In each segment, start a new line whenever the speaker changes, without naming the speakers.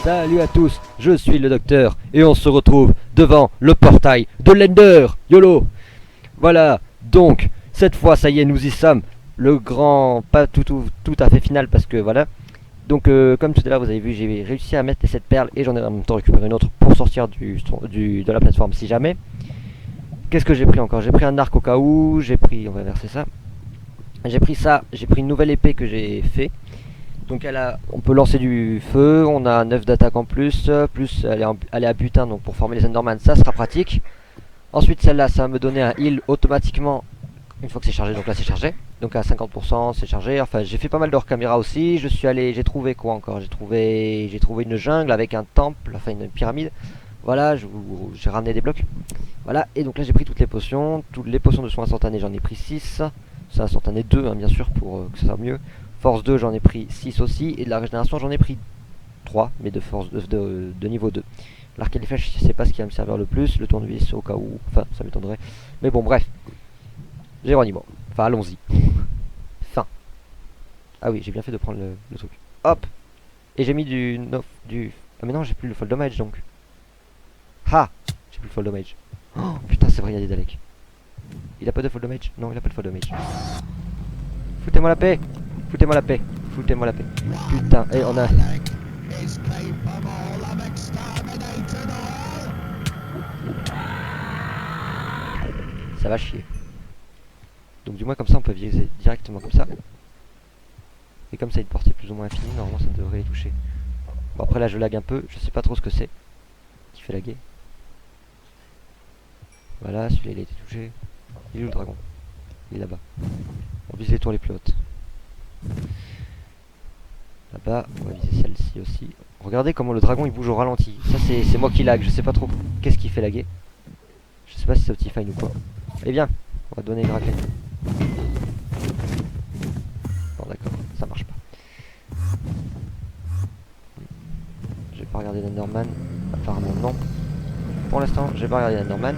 Salut à tous, je suis le docteur et on se retrouve devant le portail de l'Ender. YOLO. Voilà, donc cette fois ça y est, nous y sommes. Le grand, pas tout à fait final parce que voilà. Donc comme tout à l'heure vous avez vu, j'ai réussi à mettre les 7 perles et j'en ai en même temps récupéré une autre pour sortir de la plateforme si jamais. Qu'est-ce que j'ai pris encore? J'ai pris un arc au cas où, j'ai pris, on va verser ça. J'ai pris ça, j'ai pris une nouvelle épée que j'ai fait. Donc on peut lancer du feu, on a 9 d'attaque en plus, plus elle est à butin, donc pour former les Enderman ça sera pratique. Ensuite celle-là ça va me donner un heal automatiquement une fois que c'est chargé, donc là c'est chargé. Donc à 50% c'est chargé, enfin j'ai fait pas mal de hors-caméra aussi, j'ai trouvé quoi encore? J'ai trouvé une jungle avec un temple, enfin une pyramide. Voilà, j'ai ramené des blocs. Voilà, et donc là j'ai pris toutes les potions de soins instantanés j'en ai pris 6. C'est instantané 2 hein, bien sûr pour que ça soit mieux. Force 2 j'en ai pris 6 aussi, et de la régénération j'en ai pris 3, mais de force de niveau 2. L'arc et les flèches je sais pas ce qui va me servir le plus, le tournevis au cas où, enfin ça m'étonnerait. Mais bon bref, Géronimo, enfin allons-y. Fin. Ah oui j'ai bien fait de prendre le truc. Hop. Et j'ai mis Ah mais non j'ai plus le fall damage donc. Ha. J'ai plus le fall damage. Oh putain c'est vrai il y a des Daleks. Il a pas de fall damage? Non il a pas de fall damage. Foutez-moi la paix. Foutez-moi la paix. Foutez-moi la paix. Putain, et on a... Ça va chier. Donc du moins comme ça on peut viser directement comme ça. Et comme ça a une portée plus ou moins infinie, normalement ça devrait les toucher. Bon après là je lag un peu, je sais pas trop ce que c'est qui fait laguer. Voilà, celui-là il a été touché. Il est où le dragon? Il est là-bas. On vise les tours les plus hautes. Là-bas, on va viser celle-ci aussi. Regardez comment le dragon il bouge au ralenti. Ça c'est moi qui lag, je sais pas trop qu'est-ce qui fait laguer. Je sais pas si c'est Optifine ou quoi. Allez viens, on va donner une raclée. Bon d'accord, ça marche pas. Je vais pas regarder l'Enderman. Apparemment non. Pour l'instant, je vais pas regarder l'Enderman.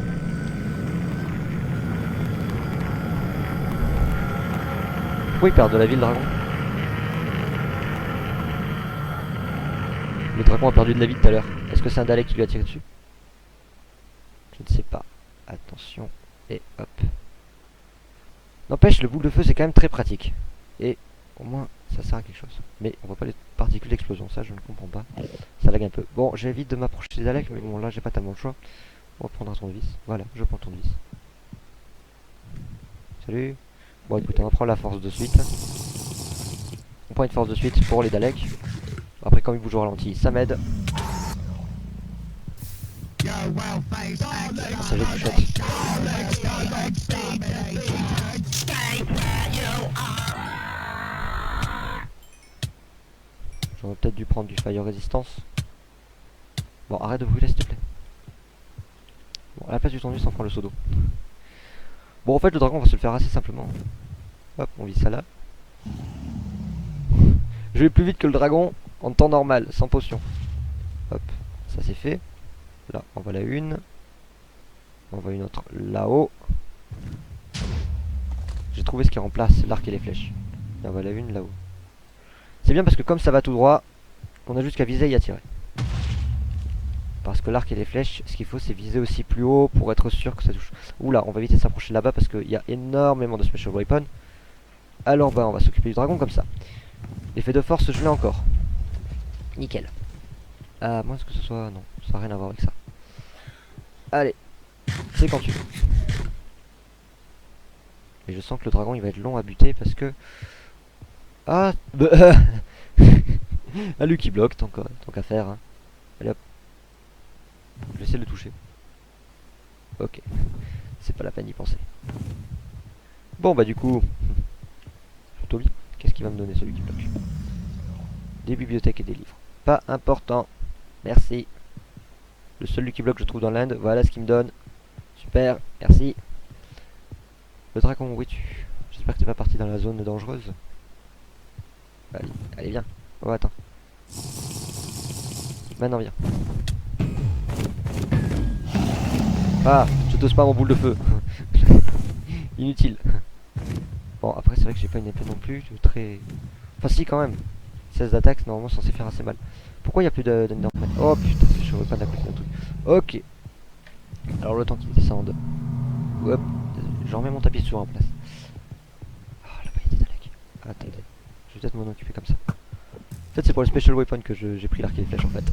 Pourquoi il perd de la vie le dragon? Le dragon a perdu de la vie tout à l'heure. Est-ce que c'est un Dalek qui lui a tiré dessus? Je ne sais pas. Attention. Et hop. N'empêche, le boule de feu c'est quand même très pratique. Et au moins ça sert à quelque chose. Mais on voit pas les particules d'explosion, ça je ne comprends pas. Ça lag un peu. Bon, j'évite de m'approcher des Daleks, mais bon là j'ai pas tellement le choix. On va prendre un tournevis. Voilà, je prends le tournevis. Salut. Bon écoute, on va prendre la force de suite. On prend une force de suite pour les Daleks. Après quand ils bougent au ralenti, ça m'aide. Ça j'ai touché. J'aurais peut-être dû prendre du fire resistance. Bon arrête de brûler s'il te plaît. Bon à la place du tournevis on prend le seau d'eau. Bon en fait le dragon on va se le faire assez simplement. Hop on vise ça là. Je vais plus vite que le dragon en temps normal, sans potion. Hop, ça c'est fait. Là on voit la une. On voit une autre là-haut. J'ai trouvé ce qui remplace l'arc et les flèches. Et on voit la une là-haut. C'est bien parce que comme ça va tout droit, on a juste qu'à viser et à tirer. Parce que l'arc et les flèches, ce qu'il faut c'est viser aussi plus haut pour être sûr que ça touche. Oula, on va éviter de s'approcher là-bas parce qu'il y a énormément de special weapons. Alors bah on va s'occuper du dragon comme ça. L'effet de force je l'ai encore. Nickel. À moins que ce soit... Non, ça n'a rien à voir avec ça. Allez, c'est quand tu veux. Et je sens que le dragon il va être long à buter parce que... Ah ah lui qui bloque, tant qu'à faire. Hein. Allez hop. Je vais essayer de le toucher. Ok. C'est pas la peine d'y penser. Bon bah du coup... Plutôt bien. Qu'est-ce qu'il va me donner celui qui bloque? Des bibliothèques et des livres. Pas important. Merci. Le seul qui bloque je trouve dans l'Inde. Voilà ce qu'il me donne. Super. Merci. Le dragon, où es-tu? J'espère que t'es pas parti dans la zone dangereuse. Allez, allez viens. Oh attends. Maintenant viens. Ah, je t'ose pas mon boule de feu. Inutile. Bon après c'est vrai que j'ai pas une épée non plus très... Enfin si quand même. 16 d'attaque, normalement censé faire assez mal. Pourquoi il n'y a plus d'Enderman? Oh putain, je ne pas d'un côté d'un truc. Ok. Alors le temps qu'il descende. Hop. Je remets mon tapis sur en place. Ah, là-bas il y a des Daleks. Attendez. Je vais peut-être m'en occuper comme ça. En fait c'est pour le special weapon que j'ai pris l'arc et les flèches en fait.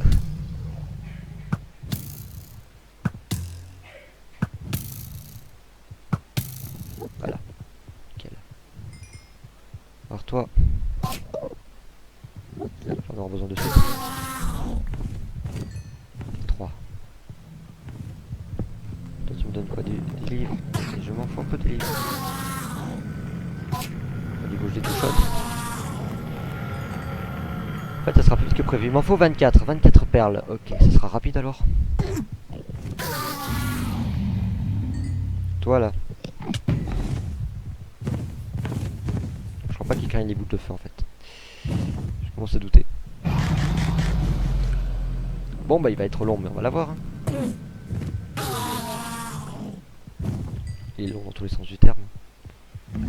Voilà. Nickel. Alors toi. J'en vais avoir besoin de suite. 3. Toi tu me donnes quoi, des livres? Et je m'en fous un peu des livres. Au niveau je les touchote. En fait ça sera plus vite que prévu. Il m'en faut 24. 24 perles. Ok, ça sera rapide alors. Toi là. Je crois pas qu'il craigne les bouts de feu en fait. Je commence à douter. Bon bah il va être long mais on va l'avoir. Hein. Il est long dans tous les sens du terme.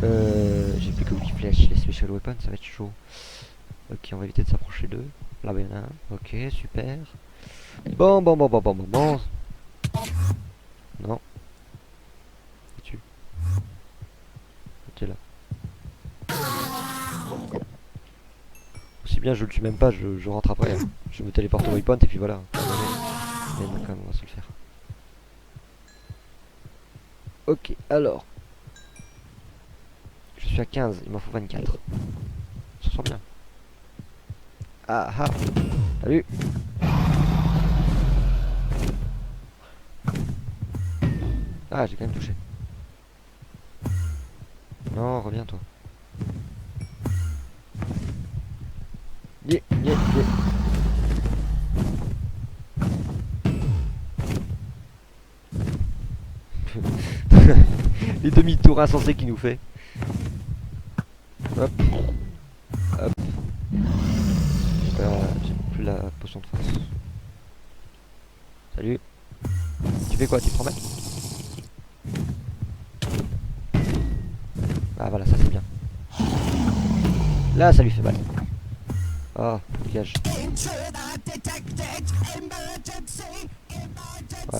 J'ai plus que 8 flèches, les special weapons ça va être chaud. Ok, on va éviter de s'approcher d'eux. Là il y en a un. Ok, super. Bon. Non. Tu. Ok là. Aussi bien je le tue même pas, je rentre après. Hein. Je me téléporte au waypoint et puis voilà. Mais quand même, on va se le faire. Ok, alors. Je suis à 15, il m'en faut 24. Ça sent bien. Ah ah. Salut. Ah, j'ai quand même touché. Non, reviens toi. Yeah. Les demi-tours insensés qu'il nous fait. Hop. Hop. J'ai plus la potion de force. Salut. Tu fais quoi? Tu te promets? Ah voilà, ça c'est bien. Là, ça lui fait mal. Ah, dégage. Ouais.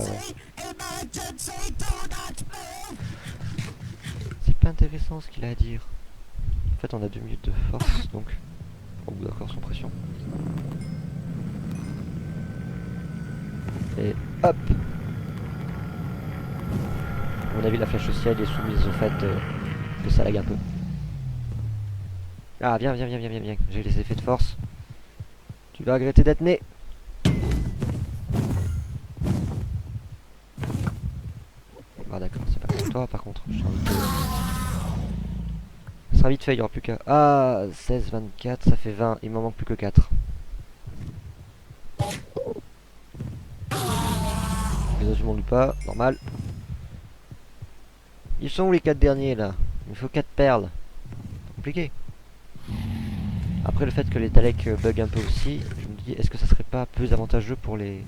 C'est pas intéressant ce qu'il a à dire. En fait, on a 2 minutes de force, donc... Bon, d'accord, sans pression. Et hop! À mon avis, la flèche au ciel est soumise au fait que ça lag un peu. Ah, viens. J'ai les effets de force. Tu vas regretter d'être né. Ah d'accord, c'est pas pour toi par contre. Ça sera vite fait, il n'y aura plus qu'à... Ah, 16, 24, ça fait 20. Il m'en manque plus que 4. Les autres m'en pas, normal. Ils sont où les 4 derniers là? Il me faut 4 perles. Compliqué. Après le fait que les Daleks bug un peu aussi, je me dis est-ce que ça serait pas plus avantageux pour les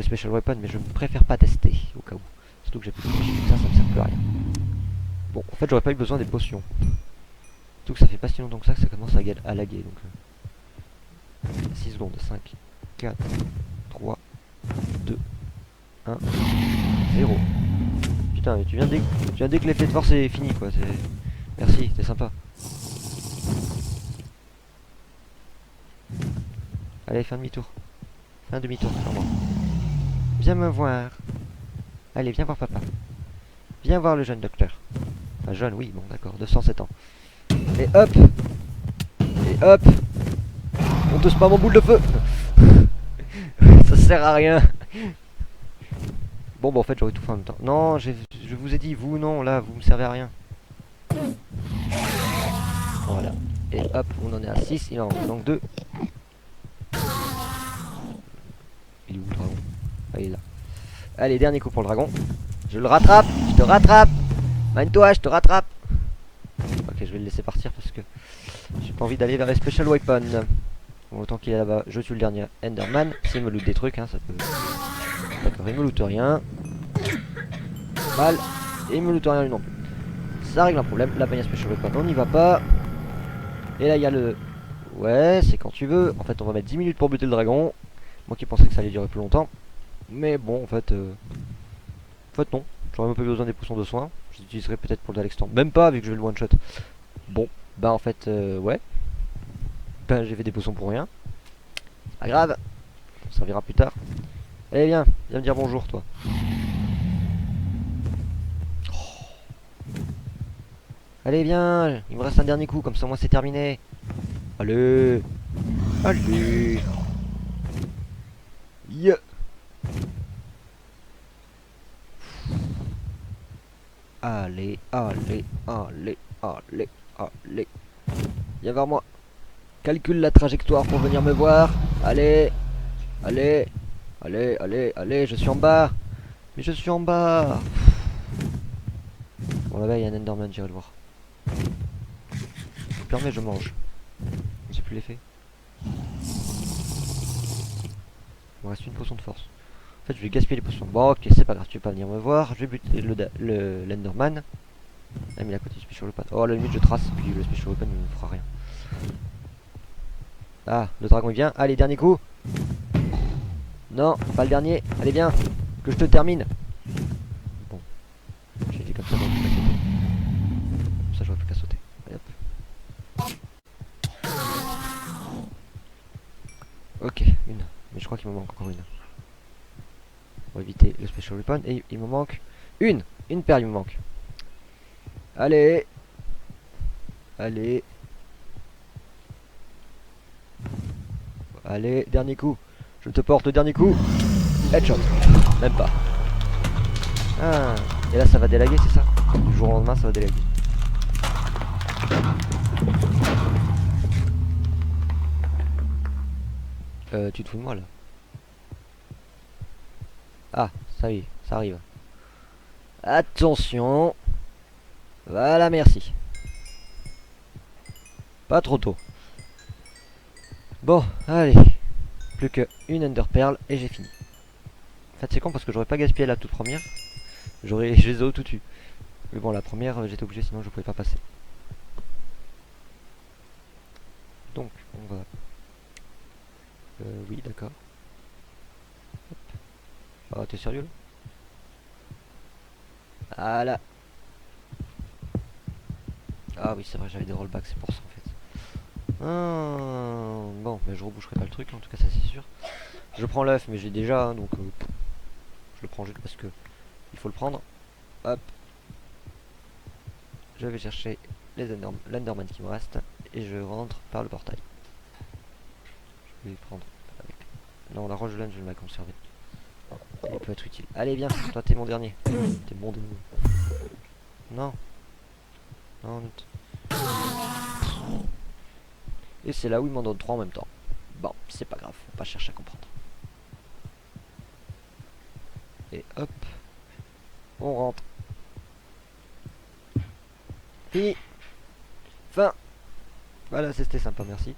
special weapons, mais je ne préfère pas tester au cas où. Surtout que j'ai plus de flèches, ça me sert plus à rien. Bon, en fait j'aurais pas eu besoin des potions. Surtout que ça fait pas si longtemps que ça commence à laguer donc. 6 secondes, 5, 4, 3, 2, 1, 0. Putain mais tu viens dès que l'effet de force est fini quoi, merci, t'es sympa. Allez, fais un demi-tour. Fais un demi-tour sur moi. Viens me voir. Allez, viens voir papa. Viens voir le jeune docteur. Enfin, jeune, oui, bon, d'accord, 207 ans. Et hop. On touche pas mon boule de feu. Ça sert à rien. Bon, bah en fait, j'aurais tout fait en même temps. Non, je vous ai dit, vous, non, là, vous me servez à rien. Voilà. Et hop, on en est à 6, il en manque 2. Il est où le dragon? Ah, il est là. Allez, dernier coup pour le dragon. Je le rattrape, je te rattrape. Mine-toi, je te rattrape. Ok, je vais le laisser partir parce que j'ai pas envie d'aller vers les special weapons. Bon, autant qu'il est là-bas, je tue le dernier Enderman. S'il me loot des trucs, hein, ça peut... D'accord, il me loot rien. Mal. Et il me loot rien lui non plus. Ça règle un problème. Là-bas, il y a special weapon, on n'y va pas. Et là, il y a le Ouais, c'est quand tu veux. En fait, on va mettre 10 minutes pour buter le dragon. Moi qui pensais que ça allait durer plus longtemps. Mais bon, en fait non. J'aurais même pas besoin des potions de soin. Je les utiliserai peut-être pour le Dalextan. Même pas, vu que je vais le one shot. Bon, bah en fait, ouais. Ben j'ai fait des potions pour rien. C'est pas grave. Ça servira plus tard. Allez, viens me dire bonjour, toi. Allez, viens. Il me reste un dernier coup, comme ça, moi, c'est terminé. Allez. Allez. Yeah. Allez, allez, allez, allez, allez. Viens vers moi. Calcule la trajectoire pour venir me voir. Allez. Allez. Allez, allez, allez, je suis en bas. Mais je suis en bas. Bon, là-bas, il y a un Enderman, j'irai le voir. Je me permets, je mange. J'ai plus l'effet. Il me reste une potion de force. En fait, je vais gaspiller les potions. Bon, ok, c'est pas grave, tu veux pas venir me voir. Je vais buter l'Enderman. Ah, mais il est à côté du Special Weapon. Oh, à la limite, je trace, puis le Special Weapon il ne fera rien. Ah, le dragon il vient. Allez, dernier coup. Non, pas le dernier. Allez, viens. Que je te termine. Bon. J'ai été comme ça, donc je vais sauter. Comme ça, j'aurais plus qu'à sauter. Allez, hop. Ok, une. Mais je crois qu'il me manque encore une. Pour éviter le Special Weapon. Et il me manque une. Une paire, il me manque. Allez. Allez. Allez, dernier coup. Je te porte, dernier coup. Headshot. Même pas. Ah. Et là, ça va délaguer, c'est ça? Du jour au lendemain, ça va délaguer. Tu te fous de moi, là? Ah, ça y est, ça arrive. Attention. Voilà, merci. Pas trop tôt. Bon, allez. Plus qu'une Ender Pearl et j'ai fini. En fait, c'est con parce que j'aurais pas gaspillé la toute première. Je les ai tout dessus. Mais bon, la première, j'étais obligé, sinon je pouvais pas passer. Donc, on va... oui, d'accord. Ah, t'es sérieux là? Voilà. Ah oui, c'est vrai, j'avais des rollbacks, c'est pour ça en fait. Bon, mais je reboucherai pas le truc, en tout cas, ça c'est sûr. Je prends l'œuf, mais j'ai déjà, donc je le prends juste parce que il faut le prendre. Hop. Je vais chercher l'Enderman qui me reste et je rentre par le portail. Je vais prendre avec... Non, la roche de laine, je vais la conserver. Elle peut être utile. Allez, viens, toi t'es mon dernier. T'es bon de nous. Non. Non, et c'est là où il m'en donne 3 en même temps. Bon, c'est pas grave, faut pas chercher à comprendre. Et hop, on rentre. Fini. Fin. Voilà, c'était sympa, merci.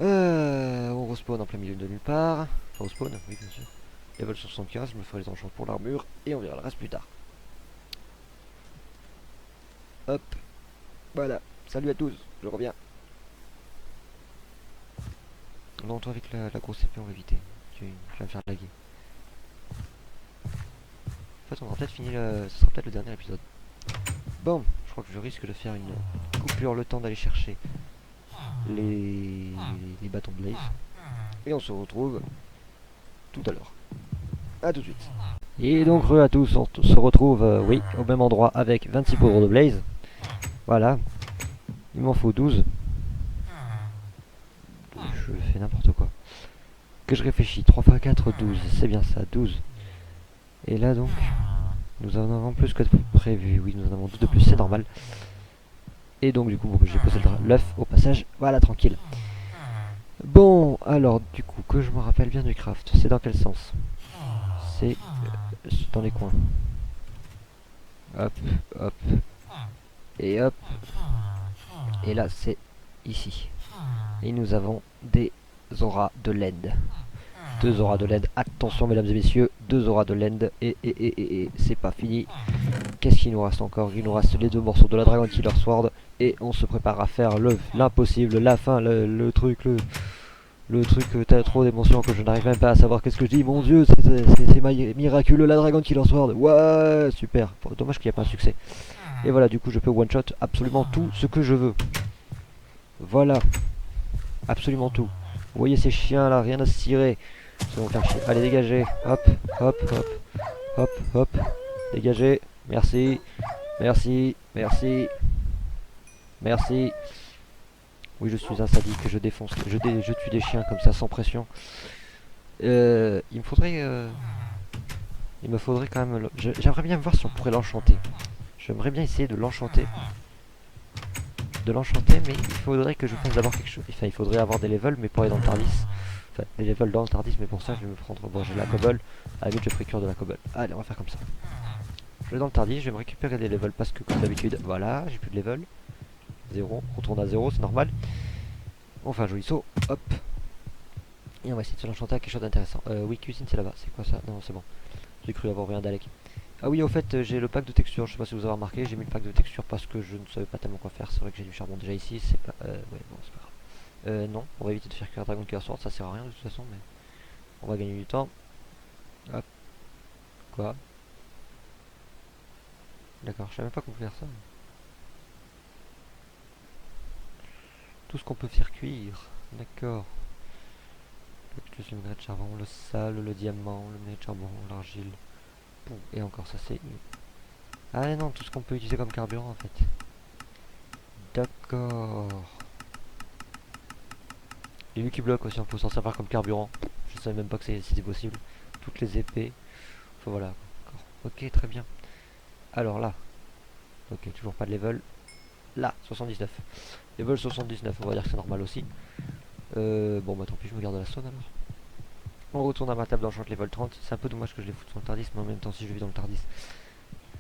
On respawn en plein milieu de nulle part. Enfin, respawn, oui, bien sûr. Level 75, je me ferai les enchantements pour l'armure et on verra le reste plus tard. Hop. Voilà. Salut à tous, je reviens. Non, toi avec la grosse épée, on va éviter. Tu vas me faire laguer. En fait, on aura peut-être fini le... Ce sera peut-être le dernier épisode. Bon, je crois que je risque de faire une coupure le temps d'aller chercher les bâtons de Blaze. Et on se retrouve tout à l'heure. A tout de suite. Et donc, à tous, on se retrouve, oui, au même endroit avec 26 poudres de Blaze. Voilà. Il m'en faut 12. Je fais n'importe quoi. Que je réfléchis. 3 x 4, 12. C'est bien ça, 12. Et là donc, nous en avons plus que prévu. Oui, nous en avons 12 de plus, c'est normal. Et donc du coup, bon, j'ai posé l'œuf au passage. Voilà, tranquille. Bon, alors du coup, que je me rappelle bien du craft. C'est dans quel sens? C'est dans les coins. Hop, hop. Et hop. Et là, c'est ici. Et nous avons des auras de LED. 2 auras de LED. Attention mesdames et messieurs, 2 auras de LED. Et c'est pas fini. Qu'est-ce qu'il nous reste encore? Il nous reste les 2 morceaux de la Dragon Killer Sword. Et on se prépare à faire l'impossible, la fin, le truc, le truc t'as trop d'émotions que je n'arrive même pas à savoir qu'est-ce que je dis. Mon dieu, c'est miraculeux, la Dragon Killer Sword. Ouais, super. Bon, dommage qu'il n'y ait pas un succès. Et voilà, du coup je peux one shot absolument tout ce que je veux. Voilà. Absolument tout. Vous voyez ces chiens là, rien à se cirer. Ça va me faire chier. Allez, dégagez. Hop, hop, hop. Hop, hop. Dégagez. Merci. Merci. Merci. Merci. Oui, je suis un sadique. Je défonce. Je tue des chiens comme ça sans pression. Il me faudrait... il me faudrait quand même... J'aimerais bien voir si on pourrait l'enchanter. J'aimerais bien essayer de l'enchanter. Mais il faudrait que je fasse d'abord quelque chose. Enfin, il faudrait avoir des levels, mais pour aller dans le Tardis. Enfin, des levels dans le Tardis, mais pour ça, je vais me prendre... Bon, j'ai la cobble. À la limite, je ferai cure de la cobble. Allez, on va faire comme ça. Je vais dans le Tardis, je vais me récupérer des levels parce que, comme d'habitude, voilà, j'ai plus de level. 0, on retourne à 0, c'est normal. On fait un joli saut, hop. Et on va essayer de se l'enchanter à quelque chose d'intéressant. Oui, cuisine, c'est là-bas. C'est quoi ça? Non, c'est bon. J'ai cru avoir rien d'Alec. Ah oui, au fait, j'ai le pack de textures. Je sais pas si vous avez remarqué, j'ai mis le pack de textures parce que je ne savais pas tellement quoi faire. C'est vrai que j'ai du charbon déjà ici. C'est pas. Ouais, bon, c'est pas grave. Non, on va éviter de faire cuire Dragon Killer Sword. Ça sert à rien de toute façon, mais on va gagner du temps. Hop. Quoi? D'accord, je savais même pas qu'on pouvait faire ça. Tout ce qu'on peut faire cuire. D'accord. Le minerai de charbon, le sable, le diamant, le minerai de charbon, l'argile. Et encore ça c'est... Ah non, tout ce qu'on peut utiliser comme carburant en fait. D'accord. Les Lucky Block aussi on peut s'en servir comme carburant. Je savais même pas que c'était possible. Toutes les épées. Enfin voilà. Ok, très bien. Alors là. Ok, toujours pas de level. Là, 79. Level 79, on va dire que c'est normal aussi. Bon bah tant pis, je me garde la zone alors. On retourne à ma table d'enchant level 30. C'est un peu dommage que je les foute sur le Tardis, mais en même temps si je vis dans le Tardis.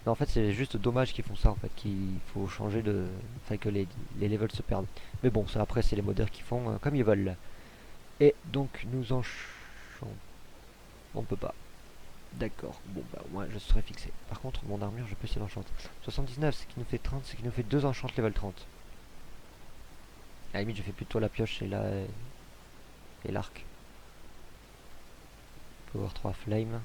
Non, en fait c'est juste dommage qu'ils font ça en fait, qu'il faut changer de... Enfin que les levels se perdent. Mais bon, ça après c'est les modeurs qui font comme ils veulent. Et donc nous enchantons. On peut pas. D'accord, bon bah moi je serai fixé. Par contre mon armure je peux essayer d'enchanter. 79 c'est qui nous fait 30, c'est qui nous fait 2 enchantes level 30. À la limite je fais plutôt la pioche et l'arc. Power 3 flame.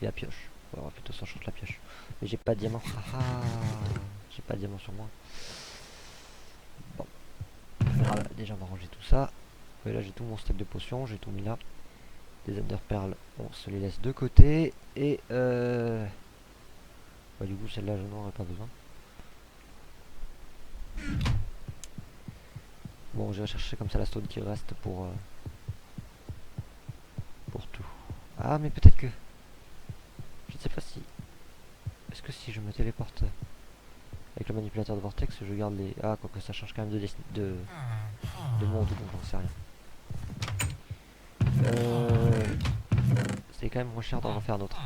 Et la pioche. On va plutôt s'enchanter la pioche. Mais j'ai pas de diamant. Ah, j'ai pas de diamant sur moi. Bon. Déjà on va ranger tout ça. Et là j'ai tout mon stack de potions, j'ai tout mis là. Des Ender Pearls, on se les laisse de côté. Et bah, du coup celle-là je n'en aurais pas besoin. Bon, je vais chercher comme ça la stone qui reste pour tout. Ah mais peut-être que... Je ne sais pas si... Est-ce que si je me téléporte avec le manipulateur de vortex, je garde les... Ah, quoique ça change quand même de monde, donc j'en sais rien. C'est quand même moins cher d'en refaire un autre.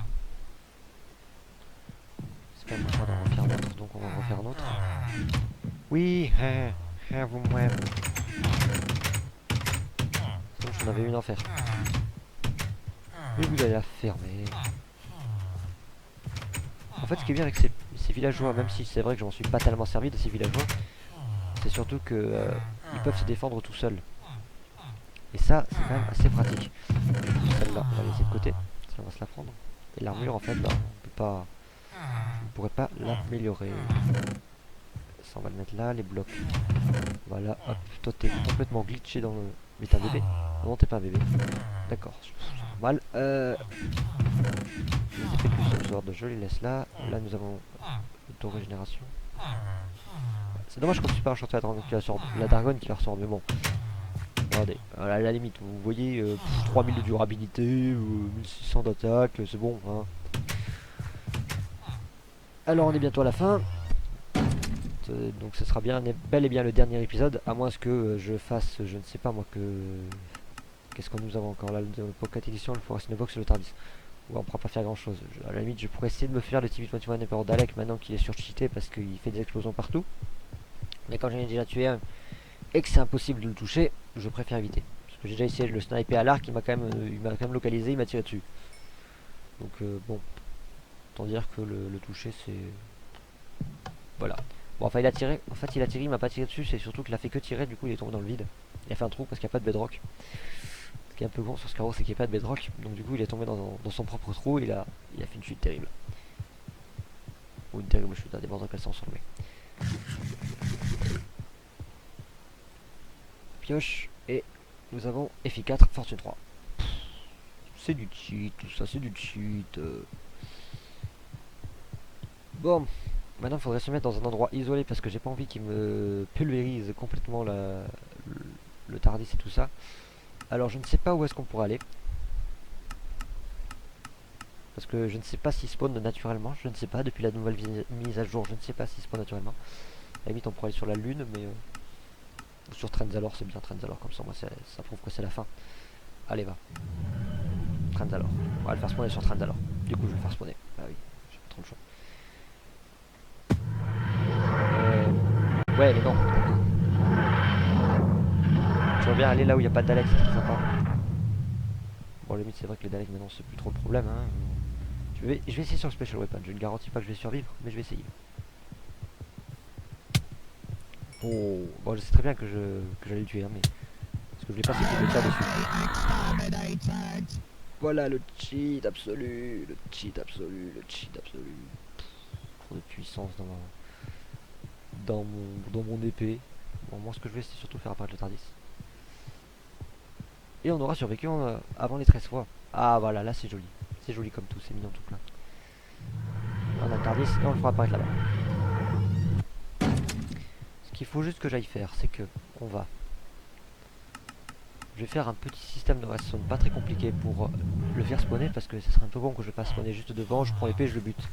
C'est quand même moins cher d'en refaire un autre, donc on va en refaire un autre. Oui, vous moi. Donc j'en avais une à faire. Oui, vous allez la fermer. En fait, ce qui est bien avec ces villageois, même si c'est vrai que je m'en suis pas tellement servi de ces villageois, c'est surtout que ils peuvent se défendre tout seuls. Et ça, c'est quand même assez pratique. Celle-là, on va la laisser de côté. On va se la prendre. Et l'armure, en fait, là, on peut pas... Je ne pourrais pas l'améliorer. Ça, on va le mettre là, les blocs. Voilà, hop. Toi, t'es complètement glitché dans le... Mais t'es un bébé? Non, t'es pas un bébé. D'accord, c'est normal. Les effets plus sword, je les laisse là. Là, nous avons auto-régénération. C'est dommage qu'on ne puisse pas enchanter la Dragon qui la ressort, mais bon. Regardez, à la limite, vous voyez 3000 de durabilité, 1600 d'attaque, c'est bon. Hein. Alors on est bientôt à la fin. Donc ce sera bien, bel et bien le dernier épisode, à moins que je fasse, je ne sais pas moi, que... Qu'est-ce que nous avons encore là? Le Pocket Edition, le Forest Box et le Tardis. Ouais, on ne pourra pas faire grand chose. À la limite, je pourrais essayer de me faire le TV21 Emperor d'Alec maintenant qu'il est surcheaté parce qu'il fait des explosions partout. Mais quand j'en ai déjà tué un et que c'est impossible de le toucher, je préfère éviter. Parce que j'ai déjà essayé de le sniper à l'arc, il m'a quand même localisé, il m'a tiré dessus. Donc bon, autant dire que le toucher c'est... Voilà. Bon enfin il a tiré, il m'a pas tiré dessus, c'est surtout qu'il a fait que tirer, du coup il est tombé dans le vide. Il a fait un trou parce qu'il n'y a pas de bedrock. Ce qui est un peu con sur ce carreau, c'est qu'il n'y a pas de bedrock, donc du coup il est tombé dans son propre trou et il a fait une chute terrible. Ou une terrible chute, dépendant de quel sens on le met. Pioche, et nous avons FI4, Fortune 3. C'est du cheat, tout ça, c'est du cheat. Bon, maintenant il faudrait se mettre dans un endroit isolé parce que j'ai pas envie qu'il me pulvérise complètement le Tardis et tout ça. Alors je ne sais pas où est-ce qu'on pourrait aller. Parce que je ne sais pas s'il spawn naturellement, je ne sais pas, depuis la nouvelle mise à jour, je ne sais pas s'il spawn naturellement. À la limite on pourrait aller sur la lune, mais... sur Trenzalore, c'est bien Trenzalore, comme ça moi ça prouve que c'est la fin. Allez va. Trenzalore. On va le faire spawner sur Trenzalore. Du coup je vais le faire spawner. Ah oui, j'ai pas trop le choix. Ouais mais non. Je veux bien aller là où il n'y a pas de Dalek, c'est très sympa. Bon à la limite c'est vrai que les Daleks maintenant c'est plus trop le problème hein. Je vais essayer sur le Special Weapon, je ne garantis pas que je vais survivre, mais je vais essayer. Oh, bon je sais très bien que j'allais le tuer hein, mais... Parce que je voulais pas qu'il me tire dessus. Voilà le cheat absolu, le cheat absolu, le cheat absolu. Trop de puissance dans mon épée. Bon moi ce que je vais c'est surtout faire apparaître le Tardis. Et on aura survécu avant les 13 fois. Ah voilà, là c'est joli. C'est joli comme tout, c'est mignon tout plein. On a le Tardis et on le fera apparaître là-bas. Ce qu'il faut juste que j'aille faire, c'est que je vais faire un petit système de redstone pas très compliqué pour le faire spawner parce que ce serait un peu bon que je passe spawner juste devant, je prends l'épée et je le bute.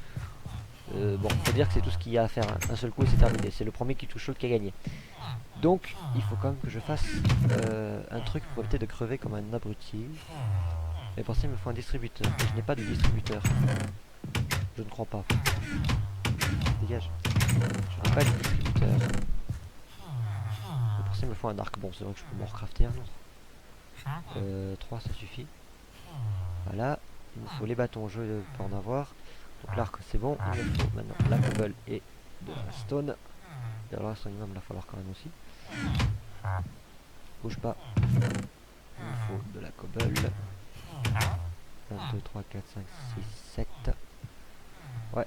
Bon, faut dire que c'est tout ce qu'il y a à faire, hein. Un seul coup et c'est terminé, c'est le premier qui touche l'autre qui a gagné. Donc, il faut quand même que je fasse un truc pour éviter de crever comme un abruti. Mais pour ça, il me faut un distributeur. Et je n'ai pas de distributeur. Je ne crois pas. Dégage. Je n'ai pas de distributeur. Et pour ça, il me faut un arc. Bon, c'est vrai que je peux m'en recrafter un autre. 3, ça suffit. Voilà. Il me faut les bâtons, je peux en avoir. Donc l'arc, c'est bon. Il me faut maintenant la cobble et de la stone. Et alors, la stone, il va me la falloir quand même aussi. Bouge pas. Il me faut de la cobble. 1, 2, 3, 4, 5, 6, 7. Ouais.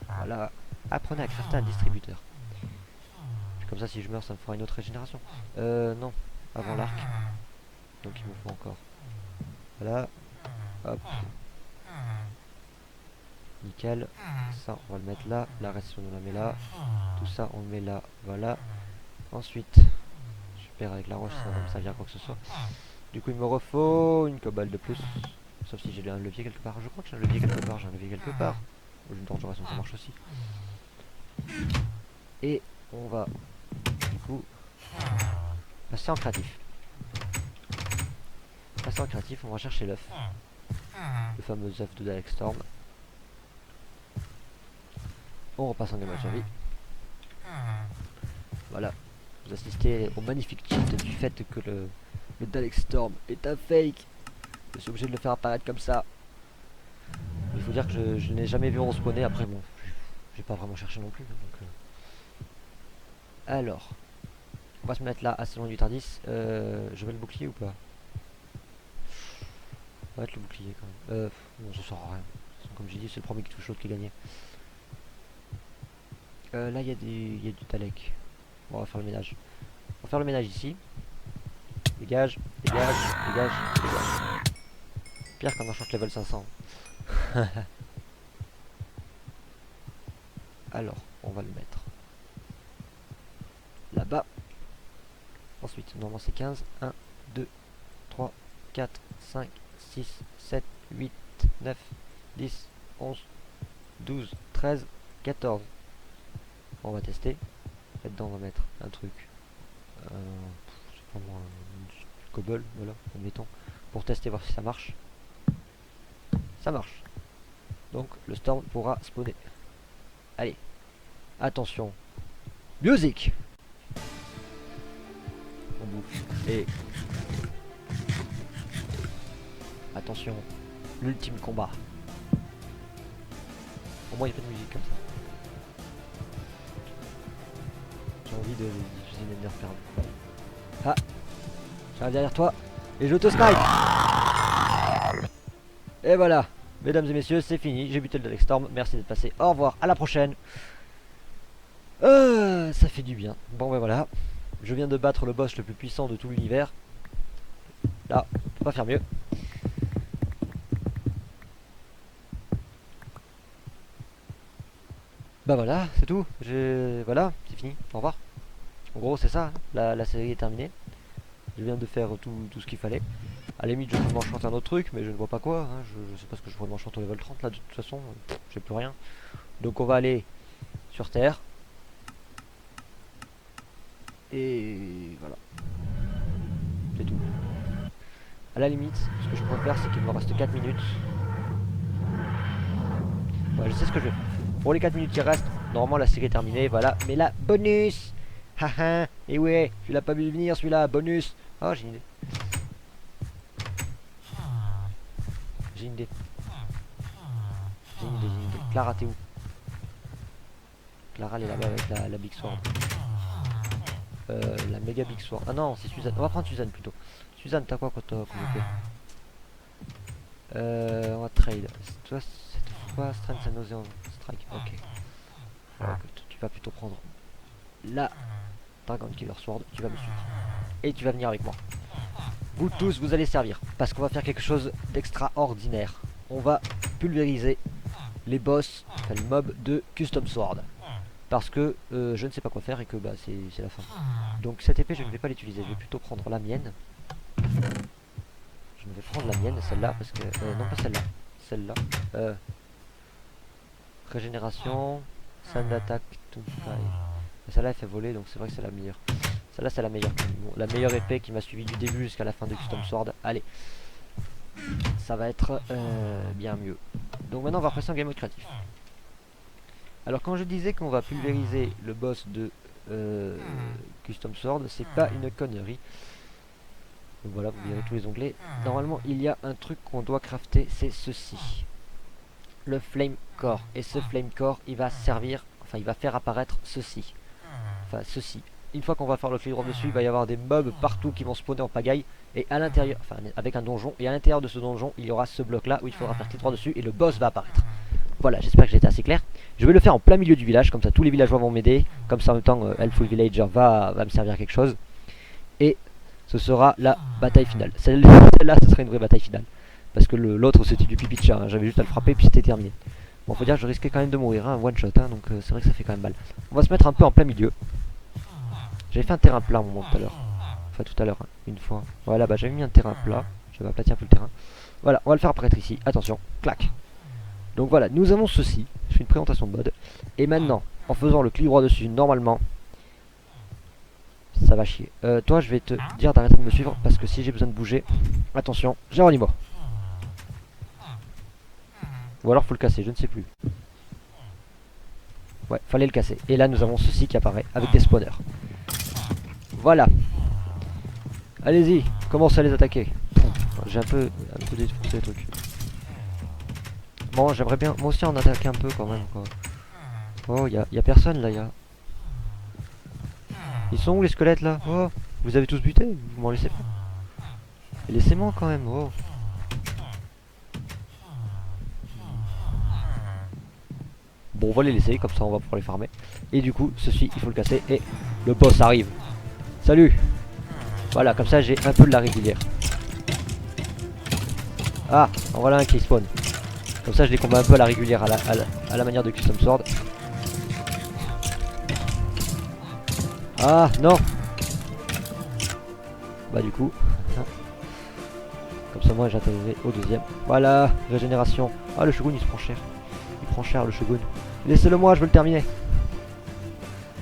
Voilà. Apprenez à crafter un distributeur. Comme ça, si je meurs, ça me fera une autre régénération. Non. Avant l'arc. Donc il me faut encore. Voilà. Hop. Nickel. Ça, on va le mettre là. La reste, on la met là. Tout ça, on le met là. Voilà. Ensuite, super, avec la roche, ça va me servir à quoi que ce soit. Du coup, il me refaut une cobble de plus. Sauf si j'ai un levier quelque part. Je crois que j'ai un levier quelque part. J'ai un levier quelque part. Ou une torche de ration, ça marche aussi. Et on va, du coup, passer en créatif. Passer en créatif, on va chercher l'œuf. Le fameux œuf de Dalek Storm. On repasse en game survie. Voilà. Vous assistez au magnifique cheat du fait que le Dalek Storm est un fake. Je suis obligé de le faire apparaître comme ça. Il faut dire que je n'ai jamais vu respawner. Après bon, j'ai pas vraiment cherché non plus. Donc, alors, on va se mettre là assez loin du Tardis. Je vais le bouclier ou pas? On va mettre le bouclier quand même. Non, ça sert à rien. Comme j'ai dit, c'est le premier qui touche l'autre qui gagnait. Là, il y a du Dalek. Bon, on va faire le ménage. On va faire le ménage ici. Dégage, dégage, dégage, dégage. Pire quand on change level 500. Alors, on va le mettre là-bas. Ensuite, normalement c'est 15. 1, 2, 3, 4, 5, 6, 7, 8, 9, 10, 11, 12, 13, 14. On va tester. Là-dedans, on va mettre un truc. Je sais pas moi, du cobble, voilà, admettons. Pour tester, voir si ça marche. Ça marche. Donc, le storm pourra spawner. Allez. Attention. Music. On bouffe. Et Attention, l'ultime combat. Au moins il n'y a pas de musique comme ça. J'ai envie de diffuser une énergie perdue. Ah, j'arrive derrière toi et je te snipe. Et voilà, mesdames et messieurs, c'est fini. J'ai buté le Darkstorm. Merci d'être passé. Au revoir, à la prochaine. Ça fait du bien. Bon ben voilà, je viens de battre le boss le plus puissant de tout l'univers. Là, on peut pas faire mieux. Bah voilà, c'est tout. Voilà, c'est fini. Au revoir. En gros, c'est ça. La série est terminée. Je viens de faire tout ce qu'il fallait. À la limite, je pourrais m'enchanter un autre truc, mais je ne vois pas quoi. Hein. Je sais pas ce que je pourrais m'enchanter au level 30 là. De toute façon, j'ai plus rien. Donc on va aller sur Terre. Et voilà. C'est tout. À la limite, ce que je pourrais faire, c'est qu'il me reste 4 minutes. Ouais, je sais ce que je vais faire. Pour les 4 minutes qui restent, normalement la série est terminée, voilà. Mais là, bonus. Haha. Et ouais, tu l'as pas vu venir celui-là, bonus. Oh, j'ai une idée. J'ai une idée. J'ai une idée. Clara, t'es où? Clara, elle est là-bas avec la Big Sword. La méga Big Sword. Ah non, c'est Suzanne. On va prendre Suzanne plutôt. Suzanne, t'as quoi quand t'as épée? On va trade. Toi, cette fois, Strength and Nauseam Strike. Ok. Tu vas plutôt prendre la Dragon Killer Sword. Tu vas me suivre. Et tu vas venir avec moi. Vous tous, vous allez servir. Parce qu'on va faire quelque chose d'extraordinaire. On va pulvériser les boss, enfin les mobs de Custom Sword. Parce que je ne sais pas quoi faire et que bah c'est la fin. Donc cette épée, je ne vais pas l'utiliser. Je vais plutôt prendre la mienne. Je vais prendre la mienne, celle-là, parce que... non, pas celle-là. Celle-là. Régénération. Sand attack to fly. Celle-là, elle fait voler, donc c'est vrai que c'est la meilleure. Celle-là, c'est la meilleure. Bon, la meilleure épée qui m'a suivi du début jusqu'à la fin de Custom Sword. Allez. Ça va être bien mieux. Donc maintenant, on va repasser en game mode créatif. Alors, quand je disais qu'on va pulvériser le boss de Custom Sword, c'est pas une connerie. Donc voilà, vous verrez tous les onglets. Normalement, il y a un truc qu'on doit crafter, c'est ceci. Le Flame Core. Et ce Flame Core, il va servir, enfin, il va faire apparaître ceci. Enfin, ceci. Une fois qu'on va faire le clic droit dessus, il va y avoir des mobs partout qui vont spawner en pagaille. Et à l'intérieur, enfin, avec un donjon. Et à l'intérieur de ce donjon, il y aura ce bloc-là où il faudra faire clic droit dessus et le boss va apparaître. Voilà, j'espère que j'ai été assez clair. Je vais le faire en plein milieu du village, comme ça tous les villageois vont m'aider. Comme ça en même temps, Helpful Villager va me servir à quelque chose. Et ce sera la bataille finale. Celle-là, ce sera une vraie bataille finale. Parce que l'autre, c'était du pipi de chat. Hein. J'avais juste à le frapper, puis c'était terminé. Bon, faut dire que je risquais quand même de mourir, hein, one shot. Hein, donc c'est vrai que ça fait quand même mal. On va se mettre un peu en plein milieu. J'avais fait un terrain plat un moment tout à l'heure. Enfin, tout à l'heure, hein, une fois. Voilà, bah j'avais mis un terrain plat. J'avais aplati un peu le terrain. Voilà, on va le faire apparaître ici. Attention, clac. Donc voilà, nous avons ceci. Je fais une présentation de mode. Et maintenant, en faisant le clic droit dessus, normalement, ça va chier. Toi, je vais te dire d'arrêter de me suivre parce que si j'ai besoin de bouger, attention, Géronimo. Ou alors faut le casser, je ne sais plus. Ouais, fallait le casser. Et là, nous avons ceci qui apparaît avec des spawners. Voilà. Allez-y, commencez à les attaquer. J'ai un peu défoncé les trucs. Bon, j'aimerais bien, moi aussi, en attaquer un peu quand même. Quoi. Oh, y a personne là, Ils sont où les squelettes là? Oh, vous avez tous buté? Vous m'en laissez pas? Laissez-moi quand même, oh. Bon, on va les laisser, comme ça on va pouvoir les farmer. Et du coup, ceci, il faut le casser. Et le boss arrive. Salut! Voilà, comme ça j'ai un peu de la régulière. Ah, en voilà un qui spawn. Comme ça je les combats un peu à la régulière, à la manière de Custom Sword. Ah, non! Bah du coup, comme ça moi j'atterrirai au deuxième. Voilà, régénération. Ah, le shogun il se prend cher. Il prend cher le shogun. Laissez-le moi, je veux le terminer.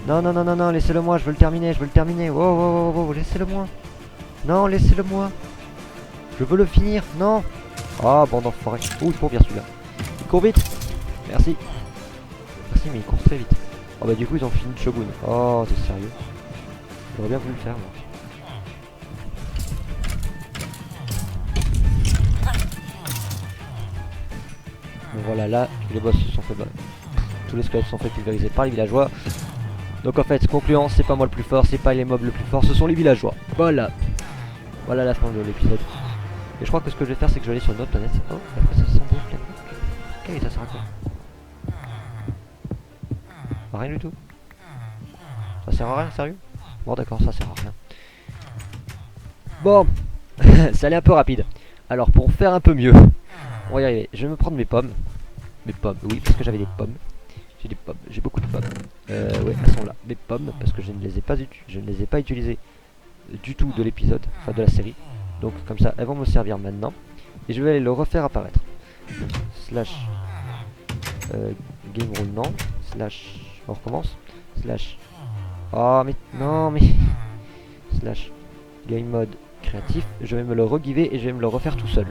Non, non, non, non, non, laissez-le moi, je veux le terminer, je veux le terminer. Wow, wow, wow, wow, laissez-le moi. Non, laissez-le moi. Je veux le finir, non. Ah, bon d'enfoiré. Oh, il court bien celui-là. Il court vite. Merci. Merci, mais il court très vite. Oh bah du coup ils ont fini le shogun. Oh, t'es sérieux? J'aurais bien voulu le faire moi. Voilà, là, les boss se sont fait... tous les squelettes sont fait pulvériser par les villageois. Donc en fait, concluant, c'est pas moi le plus fort, c'est pas les mobs le plus fort, ce sont les villageois. Voilà. Voilà la fin de l'épisode. Et je crois que ce que je vais faire, c'est que je vais aller sur une autre planète. Oh, après ça sent plein de rocs. Ok, ça sert à quoi? Rien du tout. Ça sert à rien, sérieux? Bon d'accord, ça sert à rien. Bon, ça allait un peu rapide. Alors pour faire un peu mieux, on va y arriver. Je vais me prendre mes pommes. Mes pommes, oui, parce que j'avais des pommes. J'ai des pommes, j'ai beaucoup de pommes. Ouais, elles sont là. Mes pommes, parce que je ne les ai pas utilisées du tout de l'épisode, enfin de la série. Donc comme ça, elles vont me servir maintenant. Et je vais aller le refaire apparaître. Slash game rule non. Slash, on recommence. Slash, oh mais non mais slash game mode créatif. Je vais me le regiver et je vais me le refaire tout seul.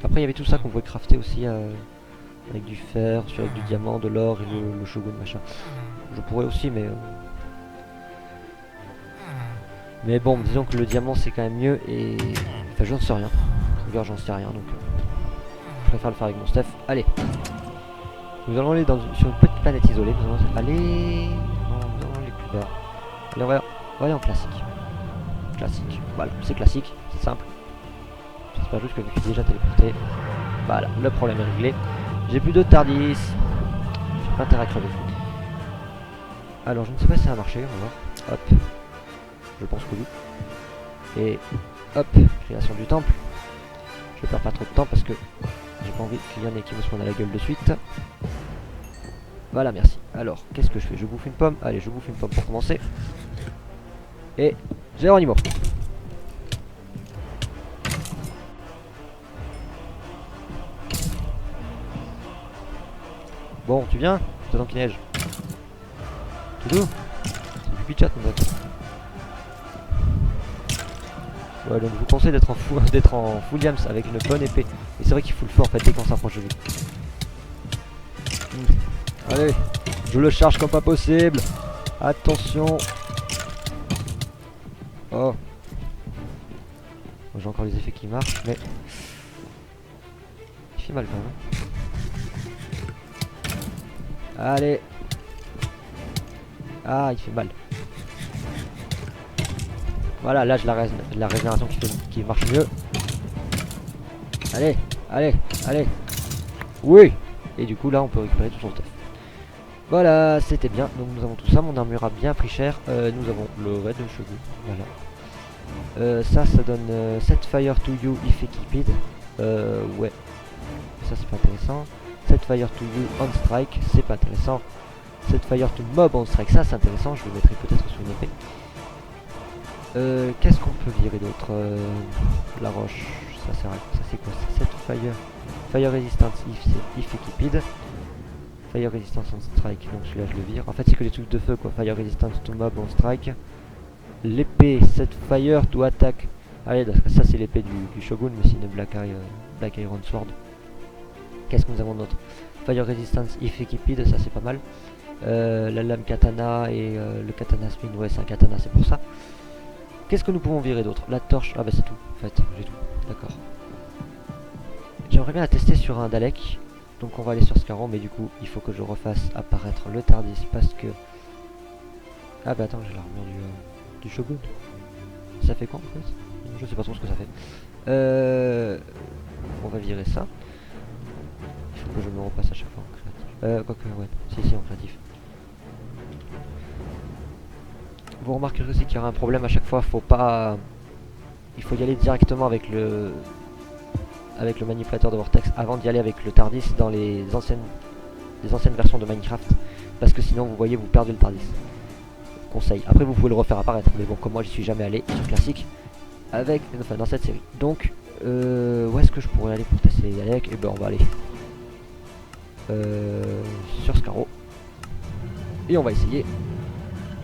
Après il y avait tout ça qu'on pouvait crafter aussi avec du fer, avec du diamant, de l'or et le shogun machin. Je pourrais aussi mais bon, disons que le diamant c'est quand même mieux et... Enfin j'en sais rien. Regarde, j'en sais rien donc... je préfère le faire avec mon Steph. Allez. Nous allons aller sur une petite planète isolée. Nous allons aller... Non, nous allons aller plus bas. Allez, on va aller en classique. Classique. Voilà, c'est classique, c'est simple. J'espère juste que je suis déjà téléporté. Voilà, le problème est réglé. J'ai plus de Tardis. J'ai pas intérêt à crever. Alors je ne sais pas si ça a marché, on va voir. Hop. Je pense que oui. Et hop, création du temple. Je perds pas trop de temps parce que j'ai pas envie qu'il y en ait qui me se prennent à la gueule de suite. Voilà, merci. Alors, qu'est-ce que je fais? Je bouffe une pomme. Allez, je bouffe une pomme pour commencer. Et Géronimo. Bon, tu viens? T'attends qu'il neige. Tout doux. C'est du pitchat, mon gars. Ouais, donc je vous conseille d'être en full yams avec une bonne épée. Et c'est vrai qu'il faut le fort en fait dès qu'on s'approche de lui. Allez, je le charge comme pas possible. Attention. Oh. J'ai encore les effets qui marchent, mais... il fait mal quand même. Allez. Ah, il fait mal. Voilà, là j'ai la régénération qui marche mieux. Allez, allez, allez. Oui. Et du coup là on peut récupérer tout son stuff. Voilà, c'était bien. Donc nous avons tout ça, mon armure a bien pris cher. Nous avons le raid de cheveux. Voilà. Ça donne set fire to you if equipped. Ouais. Ça c'est pas intéressant. Set fire to you on strike, c'est pas intéressant. Set fire to mob on strike, ça c'est intéressant, je le mettrai peut-être sur une épée. Qu'est-ce qu'on peut virer d'autre? La roche, ça sert à... ça c'est quoi? Set fire. Fire resistance if equipped. Fire resistance on strike, donc celui-là je le vire. En fait c'est que les trucs de feu quoi. Fire resistance to mob on strike. L'épée, set fire to attack. Allez, ça c'est l'épée du shogun, mais c'est une black iron sword. Qu'est-ce que nous avons d'autre? Fire resistance if equipped, ça c'est pas mal. La lame katana et le katana spin, ouais c'est un katana, c'est pour ça. Qu'est-ce que nous pouvons virer d'autre? La torche, ah bah c'est tout, en fait, j'ai tout, d'accord. J'aimerais bien la tester sur un Dalek, donc on va aller sur Scarron, mais du coup il faut que je refasse apparaître le Tardis parce que... ah bah attends, j'ai l'armure du Shogun. Ça fait quoi en fait? Je sais pas trop ce que ça fait. On va virer ça. Il faut que je me repasse à chaque fois en créatif. Quoique, ouais, si, en créatif. Vous remarquerez aussi qu'il y aura un problème à chaque fois, faut pas... il faut y aller directement avec le manipulateur de vortex avant d'y aller avec le Tardis dans les anciennes versions de Minecraft. Parce que sinon vous voyez vous perdez le Tardis. Conseil. Après vous pouvez le refaire apparaître, mais bon comme moi j'y suis jamais allé sur classique avec, enfin dans cette série. Donc où est-ce que je pourrais aller pour tester les Daleks? Et ben on va aller sur Scarrow. Et on va essayer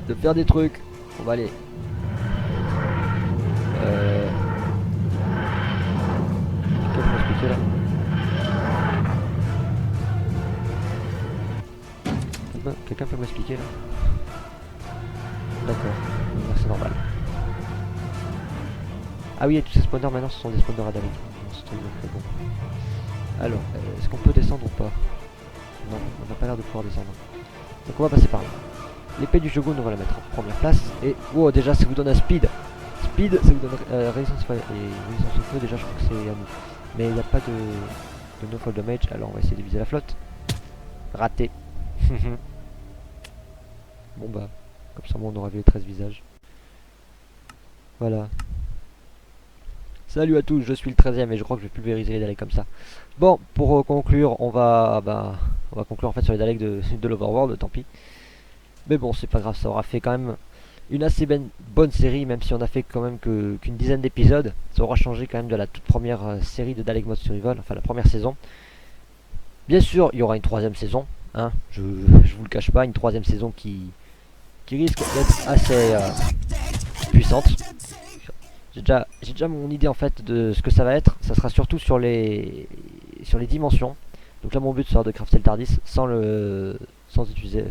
de faire des trucs. On va aller là. Quelqu'un peut m'expliquer là? D'accord, c'est normal. Ah oui, et tous ces spawners maintenant ce sont des spawners à Dalek. ce truc, donc bon. Alors, est-ce qu'on peut descendre ou pas? Non, on n'a pas l'air de pouvoir descendre. Donc on va passer par là. L'épée du shogun, on va la mettre en première place. Et oh, déjà ça vous donne un speed. Speed, ça vous donne résistance et résistance au feu. Déjà je crois que c'est à nous. Mais il n'y a pas de no fall damage. Alors on va essayer de viser la flotte. Raté. Bon bah, comme ça moi on aura vu les 13 visages. Voilà. Salut à tous, je suis le 13ème et je crois que je vais pulvériser les Daleks comme ça. Bon, pour conclure, on va conclure en fait sur les Daleks de l'Overworld, tant pis. Mais bon, c'est pas grave, ça aura fait quand même une assez bonne série, même si on a fait quand même qu'une dizaine d'épisodes. Ça aura changé quand même de la toute première série de Dalek Mode Survival, enfin la première saison. Bien sûr, il y aura une troisième saison, hein, je vous le cache pas, une troisième saison qui risque d'être assez puissante. J'ai déjà mon idée en fait de ce que ça va être. Ça sera surtout sur les dimensions. Donc là mon but sera de crafter le Tardis sans utiliser,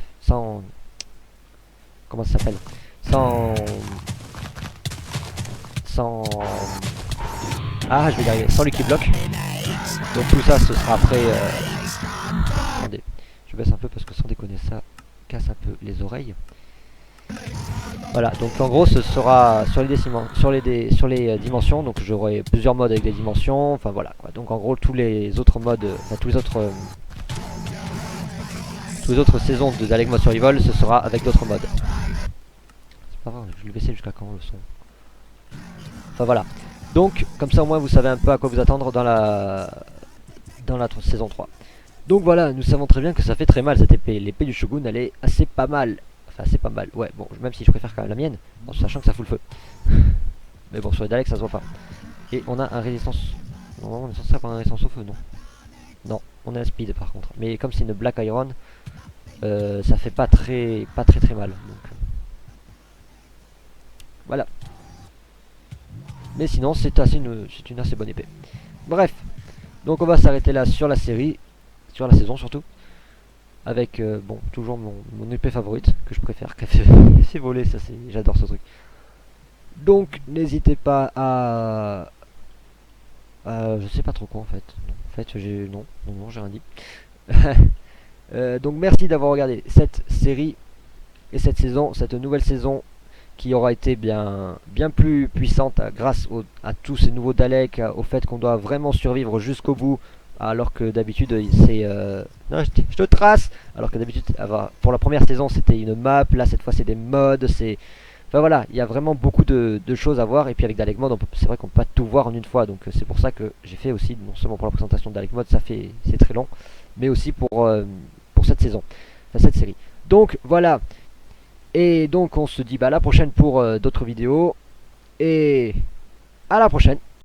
comment ça s'appelle, ah je vais y arriver, sans Lucky Block. Donc tout ça ce sera après. Attendez, je baisse un peu parce que sans déconner ça casse un peu les oreilles. Voilà, donc en gros ce sera sur les dimensions, donc j'aurai plusieurs modes avec des dimensions, enfin voilà quoi. Donc en gros tous les autres modes, enfin tous les autres saisons de Dalek Mode Survival, ce sera avec d'autres modes. C'est pas grave, je vais le baisser jusqu'à quand le son. Enfin voilà. Donc comme ça au moins vous savez un peu à quoi vous attendre dans la saison 3. Donc voilà, nous savons très bien que ça fait très mal cette épée. L'épée du Shogun elle est assez pas mal. Enfin c'est pas mal, ouais, bon, même si je préfère quand même la mienne, en sachant que ça fout le feu. Mais bon, sur les Daleks ça se voit pas. Et on a un résistance. Normalement on est censé avoir un résistance au feu, non? Non, on a un speed par contre. Mais comme c'est une Black Iron, ça fait pas très mal. Donc, voilà. Mais sinon c'est une assez bonne épée. Bref, donc on va s'arrêter là sur la série, sur la saison surtout. Avec bon, toujours mon épée favorite que je préfère, qui fait voler, ça c'est, j'adore ce truc. Donc n'hésitez pas à je sais pas trop quoi en fait. Non, en fait j'ai non j'ai rien dit. Donc merci d'avoir regardé cette série et cette saison, cette nouvelle saison qui aura été bien plus puissante grâce à tous ces nouveaux Daleks, au fait qu'on doit vraiment survivre jusqu'au bout. Alors que d'habitude c'est non, je te trace. Alors que d'habitude pour la première saison c'était une map, là cette fois c'est des modes, enfin voilà, il y a vraiment beaucoup de choses à voir. Et puis avec Dalek Mode c'est vrai qu'on peut pas tout voir en une fois. Donc c'est pour ça que j'ai fait aussi, non seulement pour la présentation de Dalek Mode, c'est très long, mais aussi pour cette saison, enfin cette série. Donc voilà. Et donc on se dit bah à la prochaine pour d'autres vidéos. Et à la prochaine.